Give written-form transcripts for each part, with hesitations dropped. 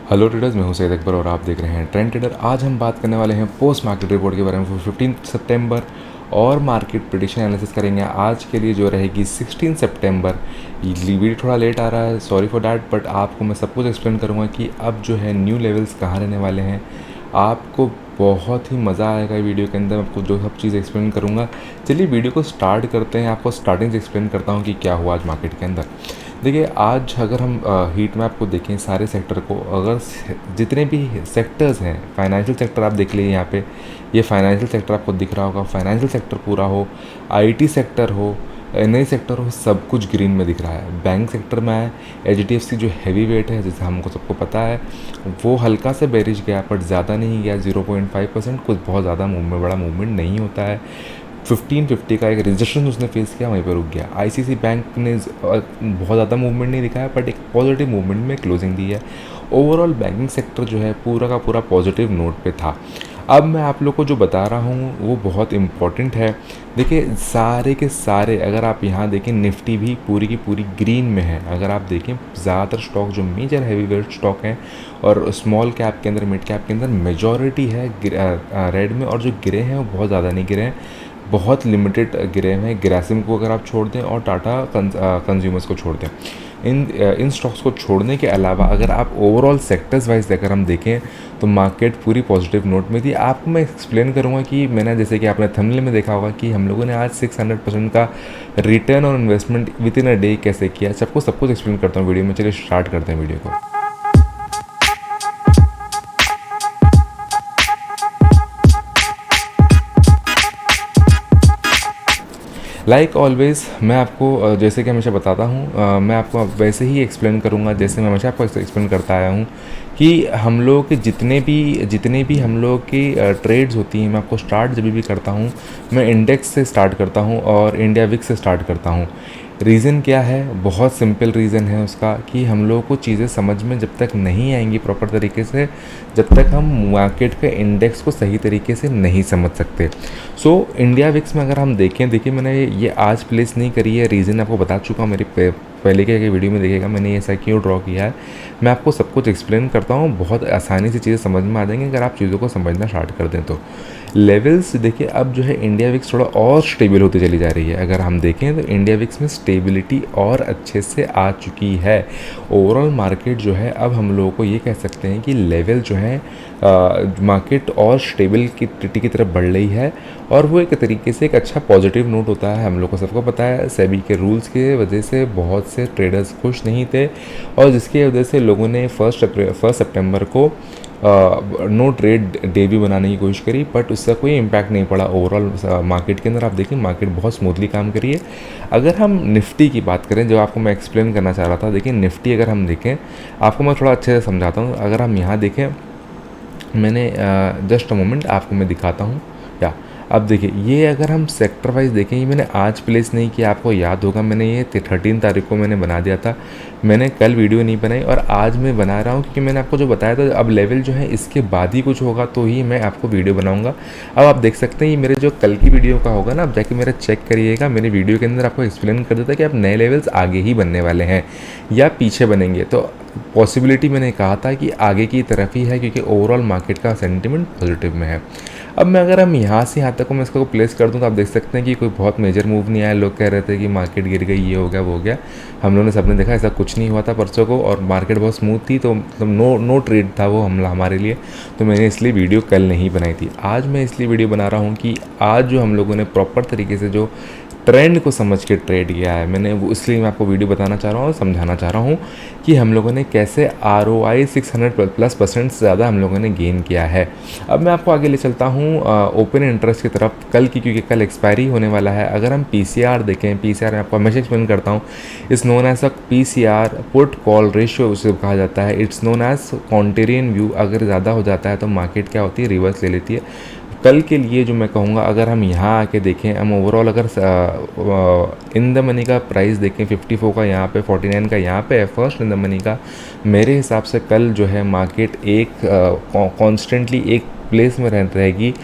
Hello traders, मैं हूं सैयद अकबर और आप देख रहे हैं ट्रेंड ट्रेडर। आज हम बात करने वाले हैं पोस्ट मार्केट रिपोर्ट के बारे में 15 सितंबर और मार्केट प्रेडिक्शन एनालिसिस करेंगे आज के लिए जो रहेगी 16 सितंबर। वीडियो थोड़ा लेट आ रहा है, सॉरी फॉर डैट, बट आपको मैं सब कुछ एक्सप्लेन करूँगा कि अब जो है न्यू लेवल्स कहाँ रहने वाले हैं। आपको बहुत ही मज़ा आएगा वीडियो के अंदर, आपको जो सब चीज़ एक्सप्लेन करूँगा। चलिए वीडियो को स्टार्ट करते हैं। आपको स्टार्टिंग से एक्सप्लेन करता हूँ कि क्या हुआ आज मार्केट के अंदर। देखिए, आज अगर हम हीट मैप को देखें सारे सेक्टर को, अगर जितने भी सेक्टर्स हैं, फाइनेंशियल सेक्टर आप देख लीजिए यहाँ पे, ये फाइनेंशियल सेक्टर आपको दिख रहा होगा। फाइनेंशियल सेक्टर पूरा हो, आईटी सेक्टर हो, एनआई सेक्टर हो, सब कुछ ग्रीन में दिख रहा है। बैंक सेक्टर में आए, एचडीएफसी जो हैवी वेट है, जैसे हमको सबको पता है, वो हल्का से बेरिश गया, बट ज़्यादा नहीं गया, 0.5%। कुछ बहुत ज़्यादा मूवमेंट, बड़ा मूवमेंट नहीं होता है। 1550 का एक रेजिस्टेंस उसने फेस किया, वहीं पर रुक गया। आईसीसी बैंक ने बहुत ज़्यादा मूवमेंट नहीं दिखाया, बट एक पॉजिटिव मूवमेंट में क्लोजिंग दी है। ओवरऑल बैंकिंग सेक्टर जो है पूरा का पूरा पॉजिटिव नोट पे था। अब मैं आप लोग को जो बता रहा हूँ वो बहुत इम्पॉर्टेंट है। देखिए, सारे के सारे, अगर आप यहाँ देखें, निफ्टी भी पूरी की पूरी ग्रीन में है। अगर आप देखें, ज़्यादातर स्टॉक जो मेजर हैवी वेट स्टॉक हैं और स्मॉल कैप के अंदर, मिड कैप के अंदर मेजॉरिटी है रेड में, और जो गिरे हैं वो बहुत ज़्यादा नहीं गिरे हैं, बहुत लिमिटेड गिरे हैं। ग्रासिम को अगर आप छोड़ दें और टाटा कंज्यूमर्स को छोड़ दें, इन स्टॉक्स को छोड़ने के अलावा अगर आप ओवरऑल सेक्टर्स वाइज अगर हम देखें तो मार्केट पूरी पॉजिटिव नोट में थी। आपको मैं एक्सप्लेन करूंगा कि मैंने, जैसे कि आपने थंबनेल में देखा होगा, कि हम लोगों ने आज 600% का return on investment with in a day कैसे किया। सबको सब कुछ एक्सप्लेन करता हूँ वीडियो में। चलिए स्टार्ट करते हैं वीडियो को। लाइक ऑलवेज मैं आपको जैसे कि हमेशा बताता हूँ, मैं आपको वैसे ही एक्सप्लेन करूँगा जैसे मैं हमेशा आपको एक्सप्लेन करता आया हूँ कि हम लोग के जितने भी हम लोग की ट्रेड्स होती हैं, मैं आपको स्टार्ट जब भी करता हूँ, मैं इंडेक्स से स्टार्ट करता हूँ और इंडिया विक्स से स्टार्ट करता हूँ। रीज़न क्या है? बहुत सिंपल रीज़न है उसका, कि हम लोगों को चीज़ें समझ में जब तक नहीं आएंगी प्रॉपर तरीके से, जब तक हम मार्केट के इंडेक्स को सही तरीके से नहीं समझ सकते। सो इंडिया विक्स में अगर हम देखिए मैंने ये आज प्लेस नहीं करी है। रीज़न आपको बता चुका हूँ, मेरी पहले के वीडियो में देखिएगा मैंने ऐसा क्यों ड्रॉ किया है। मैं आपको सब कुछ एक्सप्लेन करता हूँ, बहुत आसानी से चीज़ें समझ में आ जाएंगी अगर आप चीज़ों को समझना स्टार्ट कर दें तो। लेवल्स देखिए, अब जो है इंडिया विक्स थोड़ा और स्टेबल होती चली जा रही है। अगर हम देखें तो इंडिया विक्स में स्टेबिलिटी और अच्छे से आ चुकी है। ओवरऑल मार्केट जो है, अब हम लोगों को ये कह सकते हैं कि लेवल जो है मार्केट और स्टेबिलिटी की तरफ बढ़ रही है, और वो एक तरीके से एक अच्छा पॉजिटिव नोट होता है। हम लोग को सबको पता है, सेबी के रूल्स की वजह से बहुत से ट्रेडर्स खुश नहीं थे, और जिसकी वजह से लोगों ने फर्स्ट सितंबर को नो ट्रेड डे भी बनाने की कोशिश करी, बट उसका कोई इम्पैक्ट नहीं पड़ा ओवरऑल मार्केट के अंदर। आप देखिए, मार्केट बहुत स्मूथली काम करी है। अगर हम निफ्टी की बात करें, जो आपको मैं एक्सप्लेन करना चाह रहा था, देखिए निफ्टी अगर हम देखें, आपको मैं थोड़ा अच्छे से समझाता हूँ। अगर हम यहाँ देखें, मैंने जस्ट अ मोमेंट आपको मैं दिखाता हूँ। या अब देखिए, ये अगर हम सेक्टर वाइज देखें, ये मैंने आज प्लेस नहीं किया, आपको याद होगा मैंने ये 13 तारीख को मैंने बना दिया था। मैंने कल वीडियो नहीं बनाई और आज मैं बना रहा हूँ, क्योंकि मैंने आपको जो बताया था, अब लेवल जो है इसके बाद ही कुछ होगा तो ही मैं आपको वीडियो बनाऊंगा। अब आप देख सकते हैं, ये मेरे जो कल की वीडियो का होगा ना, आप जाके मेरा चेक करिएगा, मेरे वीडियो के अंदर आपको एक्सप्लेन कर देता कि अब नए लेवल्स आगे ही बनने वाले हैं या पीछे बनेंगे। तो पॉसिबिलिटी मैंने कहा था कि आगे की तरफ ही है, क्योंकि ओवरऑल मार्केट का सेंटिमेंट पॉजिटिव में है। अब मैं अगर हम यहाँ से यहाँ तक को मैं इसको प्लेस कर दूँ, तो आप देख सकते हैं कि कोई बहुत मेजर मूव नहीं आया। लोग कह रहे थे कि मार्केट गिर गई, ये हो गया, वो हो गया। हम लोगों ने सबने देखा ऐसा कुछ नहीं हुआ था परसों को, और मार्केट बहुत स्मूथ थी, तो मतलब नो ट्रेड था वो हमला हमारे लिए। तो मैंने इसलिए वीडियो कल नहीं बनाई थी। आज मैं इसलिए वीडियो बना रहा हूँ कि आज जो हम लोगों ने प्रॉपर तरीके से जो ट्रेंड को समझ के ट्रेड किया है, मैंने वो इसलिए मैं आपको वीडियो बताना चाह रहा हूँ और समझाना चाह रहा हूँ कि हम लोगों ने कैसे ROI 600+ % से ज़्यादा हम लोगों ने गेन किया है। अब मैं आपको आगे ले चलता हूँ ओपन इंटरेस्ट की तरफ, कल की, क्योंकि कल एक्सपायरी होने वाला है। अगर हम PCR देखें, PCR मैं आपको हमेशा एक्सप्लेन करता हूँ, it's known as a PCR put call ratio उसे कहा जाता है। It's known as contrarian view. अगर ज़्यादा हो जाता है तो मार्केट क्या होती है, रिवर्स ले लेती है। कल के लिए जो मैं कहूँगा, अगर हम यहाँ आके देखें, हम ओवरऑल अगर इन द मनी का प्राइस देखें, 54 का यहाँ पे, 49 का यहाँ पे है फर्स्ट इन द मनी का। मेरे हिसाब से कल जो है मार्केट एक कॉन्स्टेंटली एक प्लेस में रहेगी,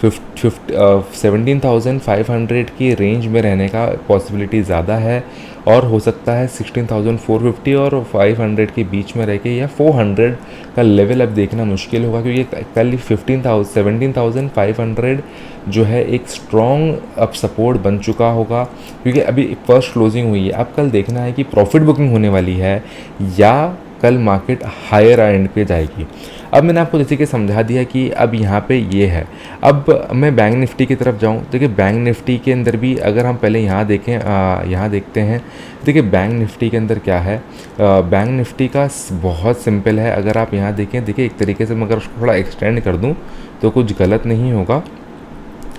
17,500 की रेंज में रहने का पॉसिबिलिटी ज़्यादा है। और हो सकता है 16,450 और 500 के बीच में रह के, या 400 का लेवल अब देखना मुश्किल होगा, क्योंकि कल 17,500 जो है एक स्ट्रॉन्ग अब सपोर्ट बन चुका होगा, क्योंकि अभी फर्स्ट क्लोजिंग हुई है। अब कल देखना है कि प्रॉफिट बुकिंग होने वाली है या कल मार्केट हायर एंड पे जाएगी। अब मैंने आपको जैसे कि समझा दिया कि अब यहाँ पे ये है। अब मैं बैंक निफ्टी की तरफ जाऊँ। देखिए बैंक निफ्टी के अंदर भी अगर हम पहले यहाँ देखें, यहाँ देखते हैं। देखिए बैंक निफ्टी के अंदर क्या है, बैंक निफ्टी का बहुत सिंपल है। अगर आप यहाँ देखें, देखिए एक तरीके से मैं अगर उसको थोड़ा एक्सटेंड कर दूँ तो कुछ गलत नहीं होगा।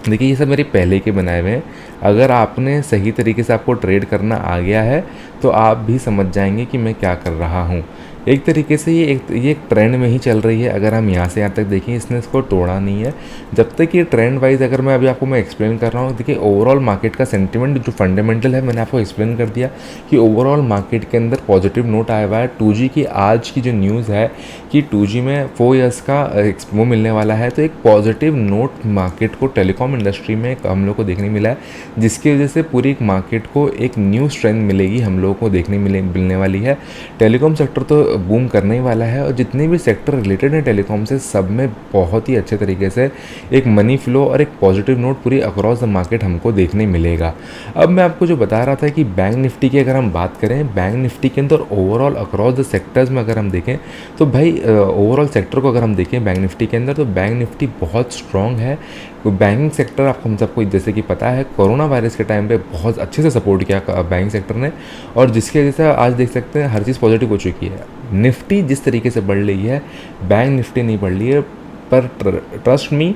देखिए ये सब मेरे पहले के बनाए हुए हैं। अगर आपने सही तरीके से आपको ट्रेड करना आ गया है तो आप भी समझ जाएंगे कि मैं क्या कर रहा हूँ। एक तरीके से ये एक ट्रेंड में ही चल रही है। अगर हम यहाँ से यहाँ तक देखें, इसने इसको तोड़ा नहीं है। जब तक ये ट्रेंड वाइज अगर मैं अभी आपको मैं एक्सप्लेन कर रहा हूँ, देखिए ओवरऑल मार्केट का सेंटिमेंट जो फंडामेंटल है मैंने आपको एक्सप्लेन कर दिया कि ओवरऑल मार्केट के अंदर पॉजिटिव नोट आया हुआ है। 2G की आज की जो न्यूज़ है कि 2G में 4 ईयर्स का वो मिलने वाला है, तो एक पॉजिटिव नोट मार्केट को टेलीकॉम इंडस्ट्री में हम लोग को देखने मिला है, जिसकी वजह से पूरी मार्केट को एक न्यू स्ट्रेंथ मिलेगी, हम लोगों को देखने मिलने वाली है। टेलीकॉम सेक्टर तो बूम करने ही वाला है, और जितने भी सेक्टर रिलेटेड हैं टेलीकॉम से, सब में बहुत ही अच्छे तरीके से एक मनी फ्लो और एक पॉजिटिव नोट पूरी अक्रॉस द मार्केट हमको देखने मिलेगा। अब मैं आपको जो बता रहा था कि बैंक निफ्टी की अगर हम बात करें, बैंक निफ्टी के अंदर ओवरऑल अक्रॉस द सेक्टर्स में अगर हम देखें तो भाई ओवरऑल सेक्टर को अगर हम देखें बैंक निफ्टी के अंदर, तो बैंक निफ्टी बहुत स्ट्रॉन्ग है। बैंकिंग सेक्टर आप हम सबको जैसे कि पता है, कोरोना वायरस के टाइम पे बहुत अच्छे से सपोर्ट किया बैंकिंग सेक्टर ने, और जिसकी वजह से आज देख सकते हैं हर चीज़ पॉजिटिव हो चुकी है। निफ्टी जिस तरीके से बढ़ रही है, बैंक निफ्टी नहीं बढ़ रही है, पर ट्रस्ट मी,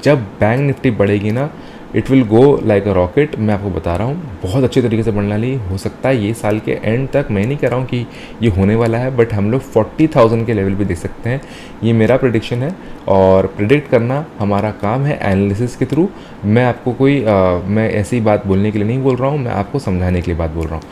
जब बैंक निफ्टी बढ़ेगी ना, it will go like a rocket. मैं आपको बता रहा हूँ बहुत अच्छे तरीके से बढ़ने वाली हो सकता है ये साल के एंड तक। मैं नहीं कह रहा हूँ कि ये होने वाला है, बट हम लोग 40,000 के लेवल पे देख सकते हैं। ये मेरा प्रेडिक्शन है, और प्रेडिक्ट करना हमारा काम है एनालिसिस के थ्रू। मैं आपको कोई मैं ऐसी बात बोलने के लिए नहीं बोल रहा हूँ, मैं आपको समझाने के लिए बात बोल रहा हूँ।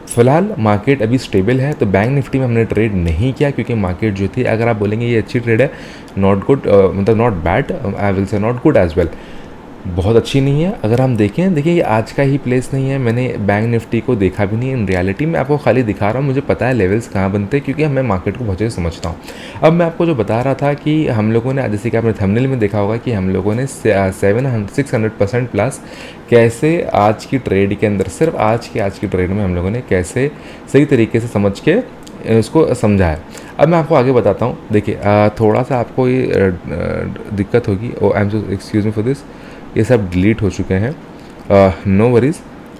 फिलहाल मार्केट अभी स्टेबल है, तो बैंक निफ्टी में हमने ट्रेड नहीं किया, क्योंकि मार्केट जो थी, अगर आप बोलेंगे ये अच्छी ट्रेड है, नॉट गुड, मतलब not bad, I will say not good as well, बहुत अच्छी नहीं है। अगर हम देखें, देखिए ये आज का ही प्लेस नहीं है, मैंने बैंक निफ्टी को देखा भी नहीं इन रियलिटी। मैं आपको खाली दिखा रहा हूँ, मुझे पता है लेवल्स कहाँ बनते हैं, क्योंकि मैं मार्केट को बहुत अच्छे से समझता हूँ। अब मैं आपको जो बता रहा था कि हम लोगों ने, जैसे कि आपने थंबनेल में देखा होगा कि हम लोगों ने 600% प्लस कैसे आज की ट्रेड के अंदर, सिर्फ आज की ट्रेड में हम लोगों ने कैसे सही तरीके से समझ के उसको समझा है। अब मैं आपको आगे बताता हूँ। देखिए थोड़ा सा आपको ये दिक्कत होगी, oh I am so excuse me for this, ये सब डिलीट हो चुके हैं, नो वरीज़।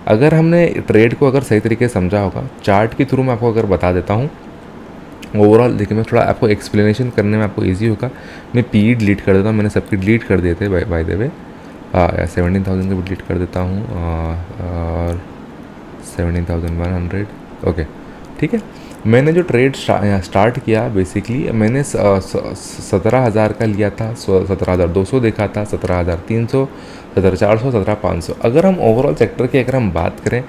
अगर हमने ट्रेड को अगर सही तरीके से समझा होगा, चार्ट के थ्रू मैं आपको अगर बता देता हूँ ओवरऑल। देखिए मैं थोड़ा आपको एक्सप्लेनेशन करने में आपको इजी होगा, मैं पी डिलीट कर देता हूँ। मैंने सबके डिलीट कर दिए थे बाय द वे, 17,000 का डिलीट कर देता हूँ, और 17,100, ओके ठीक है। मैंने जो ट्रेड स्टार्ट किया, बेसिकली मैंने 17,000 का लिया था, 17,200 देखा था, 17,300, 17,400, 17,500। अगर हम ओवरऑल सेक्टर की अगर हम बात करें,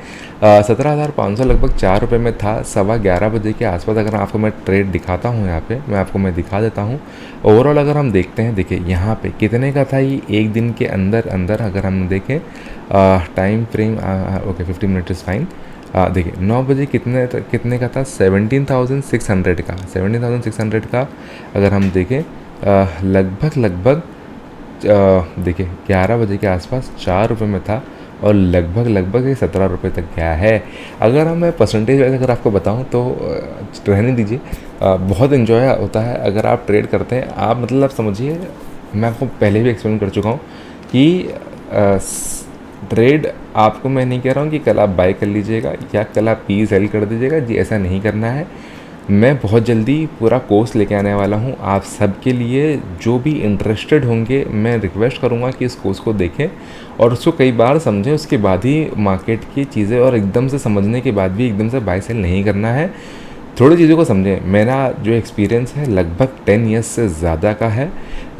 17,500 लगभग 4 रुपये में था। 11:15 बजे के आसपास अगर आपको मैं ट्रेड दिखाता हूँ, यहाँ पे मैं दिखा देता हूँ। ओवरऑल अगर हम देखते हैं, देखिए यहाँ पे कितने का था ये एक दिन के अंदर अगर हम देखें time frame, okay 50 minute is fine. देखिए 9 बजे कितने का था, 17,600 का, 17,600 का अगर हम देखें लगभग देखिए 11 बजे के आसपास 4 रुपये में था, और लगभग ये 17 रुपये तक गया है। अगर मैं परसेंटेज वाइज अगर आपको बताऊं तो रहने दीजिए, बहुत इन्जॉय होता है अगर आप ट्रेड करते हैं। आप मतलब आप समझिए, मैं आपको पहले भी एक्सप्लेन कर चुका हूँ कि ट्रेड आपको मैं नहीं कह रहा हूँ कि कल आप बाय कर लीजिएगा या कल आप पी सेल कर दीजिएगा जी, ऐसा नहीं करना है। मैं बहुत जल्दी पूरा कोर्स लेके आने वाला हूँ आप सबके लिए। जो भी इंटरेस्टेड होंगे, मैं रिक्वेस्ट करूँगा कि इस कोर्स को देखें और उसको कई बार समझें, उसके बाद ही मार्केट की चीज़ें, और एकदम से समझने के बाद भी एकदम से बाय सेल नहीं करना है। थोड़ी चीज़ों को समझें। मेरा जो एक्सपीरियंस है लगभग 10 ईयर्स से ज़्यादा का है।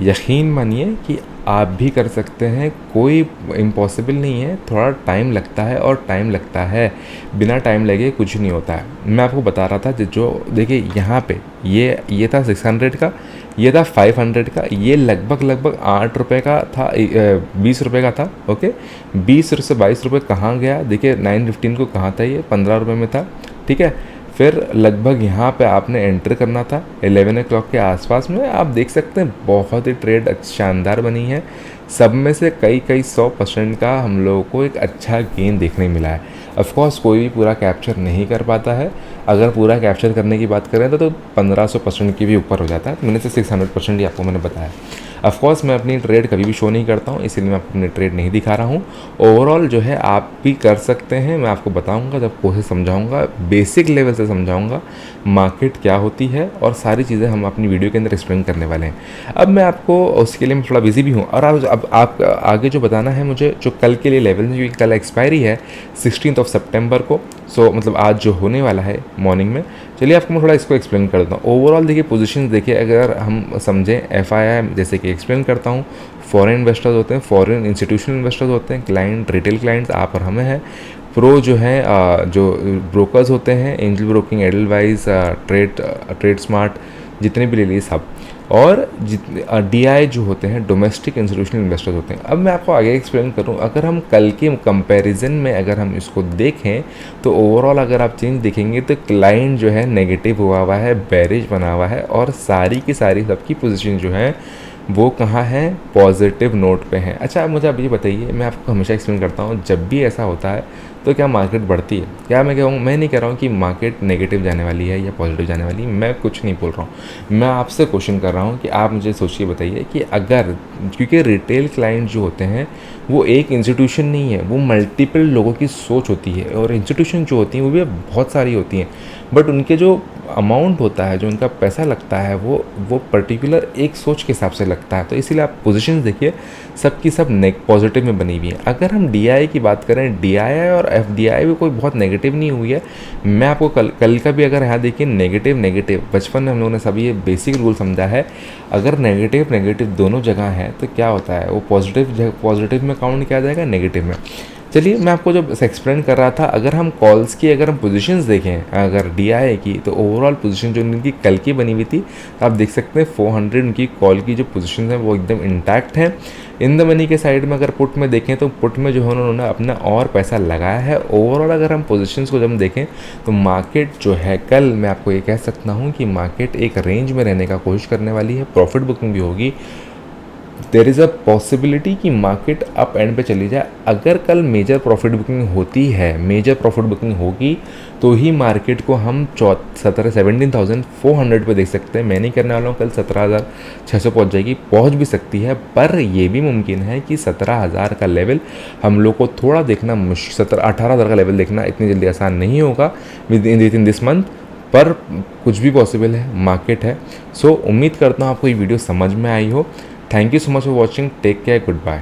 यकीन मानिए कि आप भी कर सकते हैं, कोई इम्पॉसिबल नहीं है। थोड़ा टाइम लगता है और टाइम लगता है, बिना टाइम लगे कुछ नहीं होता है। मैं आपको बता रहा था जो देखिए यहाँ पे ये था 600 का, ये था 500 का, ये लगभग 8 रुपये का था, 20 रुपये का था। ओके, 20 से 22 रुपये कहाँ गया देखिए, 915 को कहाँ था, ये 15 रुपये में था। ठीक है, फिर लगभग यहाँ पे आपने एंटर करना था 11 ओ क्लॉक के आसपास में। आप देख सकते हैं बहुत ही ट्रेड शानदार बनी है। सब में से कई 100% का हम लोगों को एक अच्छा गेन देखने मिला है। ऑफ कोर्स कोई भी पूरा कैप्चर नहीं कर पाता है। अगर पूरा कैप्चर करने की बात करें तो 1500% के भी ऊपर हो जाता है। मैंने तो 600% ही आपको मैंने बताया। ऑफ कोर्स मैं अपनी ट्रेड कभी भी शो नहीं करता हूँ, इसीलिए मैं आपको अपनी ट्रेड नहीं दिखा रहा हूँ। ओवरऑल जो है आप भी कर सकते हैं, मैं आपको बताऊँगा, जब कोशिश समझाऊँगा, बेसिक लेवल से समझाऊँगा मार्केट क्या होती है, और सारी चीज़ें हम अपनी वीडियो के अंदर एक्सप्लेन करने वाले हैं। अब मैं आपको उसके लिए मैं थोड़ा बिजी भी हूँ, और अब आप आगे जो बताना है मुझे, जो कल के लिए लेवल में, क्योंकि कल एक्सपायरी है 16 सितंबर को, सो मतलब आज जो होने वाला है मॉर्निंग में। चलिए आपको मैं थोड़ा इसको एक्सप्लेन कर देता हूँ। ओवरऑल देखिए पोजीशंस देखिए, अगर हम समझें FII जैसे कि एक्सप्लेन करता हूँ, फॉरेन इन्वेस्टर्स होते हैं, फॉरेन इंस्टीट्यूशनल इन्वेस्टर्स होते हैं, क्लाइंट रिटेल क्लाइंट्स आप और हमें हैं। प्रो जो है जो ब्रोकर्स होते हैं, angel broking, Edelweiss, trade smart, जितने भी ले लिए सब, और जितने DI जो होते हैं, डोमेस्टिक इंस्टीट्यूशनल इन्वेस्टर्स होते हैं। अब मैं आपको आगे एक्सप्लेन करूं, अगर हम कल के कंपैरिजन में अगर हम इसको देखें तो ओवरऑल अगर आप चेंज देखेंगे तो क्लाइंट जो है नेगेटिव हुआ है, बेरिश बना हुआ है, और सारी की सारी सबकी पोजीशन जो है वो कहाँ है, पॉजिटिव नोट पे हैं। अच्छा मुझे अब ये बताइए, मैं आपको हमेशा एक्सप्लेन करता हूँ, जब भी ऐसा होता है तो क्या मार्केट बढ़ती है? क्या मैं कहूँ, मैं नहीं कह रहा हूँ कि मार्केट नेगेटिव जाने वाली है या पॉजिटिव जाने वाली है, मैं कुछ नहीं बोल रहा हूँ। मैं आपसे क्वेश्चन कर रहा हूँ कि आप मुझे सोचिए बताइए कि अगर, क्योंकि रिटेल क्लाइंट जो होते हैं वो एक इंस्टीट्यूशन नहीं है, वो मल्टीपल लोगों की सोच होती है, और इंस्टीट्यूशन जो होती हैं वो भी बहुत सारी होती हैं, बट उनके जो अमाउंट होता है, जो उनका पैसा लगता है, वो पर्टिकुलर एक सोच के हिसाब से लगता है। तो इसीलिए आप पोजीशंस देखिए सबकी सब पॉजिटिव में बनी हुई है। अगर हम DI की बात करें, DI और FDI भी कोई बहुत नेगेटिव नहीं हुई है। मैं आपको कल का भी अगर यहाँ देखिए, नेगेटिव बचपन में हम लोगों ने सभी ये बेसिक रूल समझा है, अगर नेगेटिव दोनों जगह है तो क्या होता है, वो पॉजिटिव में काउंट किया जाएगा, नेगेटिव में। चलिए मैं आपको जो एक्सप्लेन कर रहा था, अगर हम कॉल्स की अगर हम पोजीशंस देखें, अगर DI की, तो ओवरऑल पोजीशन जो उनकी कल की बनी हुई थी, आप देख सकते हैं 400 उनकी कॉल की जो पोजीशन है वो एकदम इंटैक्ट है। इन द मनी के साइड में अगर पुट में देखें तो पुट में जो है उन्होंने अपना और पैसा लगाया है। ओवरऑल अगर हम पोजीशंस को जब हम देखें तो मार्केट जो है, कल मैं आपको ये कह सकता हूँ कि मार्केट एक रेंज में रहने का कोशिश करने वाली है, प्रॉफिट बुकिंग भी होगी। देर इज़ अ पॉसिबिलिटी कि मार्केट अप एंड पे चली जाए। अगर कल मेजर प्रॉफिट बुकिंग होती है, मेजर प्रॉफिट बुकिंग होगी, तो ही मार्केट को हम 17,400 पे देख सकते हैं। मैं नहीं करने वाला हूँ कल 17,600 पहुँच जाएगी, पहुँच भी सकती है, पर ये भी मुमकिन है कि 17,000 का लेवल हम लोग को थोड़ा देखना 18,000 का लेवल देखना इतनी जल्दी आसान नहीं होगा विद इन दिस मंथ, पर कुछ भी पॉसिबल है, मार्केट है। सो उम्मीद करता हूँ आपको ये वीडियो समझ में आई हो। Thank you so much for watching, take care, good bye.